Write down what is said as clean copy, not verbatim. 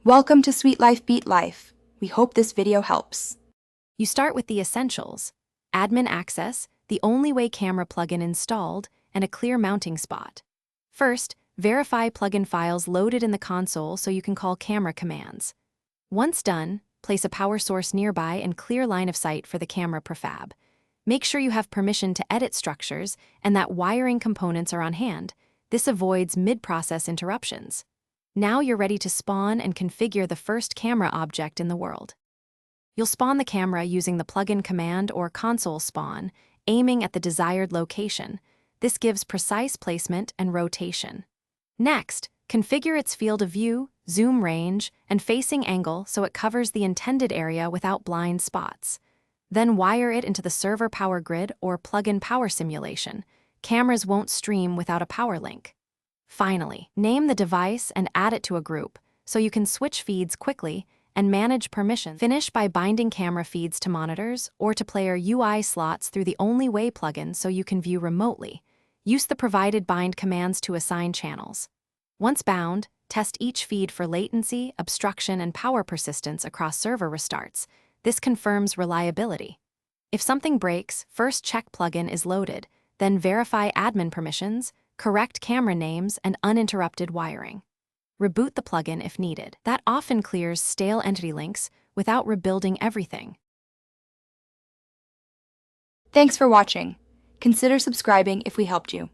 Welcome to Sweet Life Beat Life. We hope this video helps. You start with the essentials: admin access, the only way camera plugin installed, and a clear mounting spot. First, verify plugin files loaded in the console so you can call camera commands. Once done, place a power source nearby and clear line of sight for the camera prefab. Make sure you have permission to edit structures and that wiring components are on hand. This avoids mid-process interruptions. Now you're ready to spawn and configure the first camera object in the world. You'll spawn the camera using the plugin command or console spawn, aiming at the desired location. This gives precise placement and rotation. Next, configure its field of view, zoom range, and facing angle so it covers the intended area without blind spots. Then wire it into the server power grid or plugin power simulation. Cameras won't stream without a power link. Finally, name the device and add it to a group so you can switch feeds quickly and manage permissions. Finish by binding camera feeds to monitors or to player UI slots through the Only Way plugin so you can view remotely. Use the provided bind commands to assign channels. Once bound, test each feed for latency, obstruction, and power persistence across server restarts. This confirms reliability. If something breaks, first check plugin is loaded, then verify admin permissions, correct camera names, and uninterrupted wiring. Reboot the plugin if needed. That often clears stale entity links without rebuilding everything. Thanks for watching. Consider subscribing if we helped you.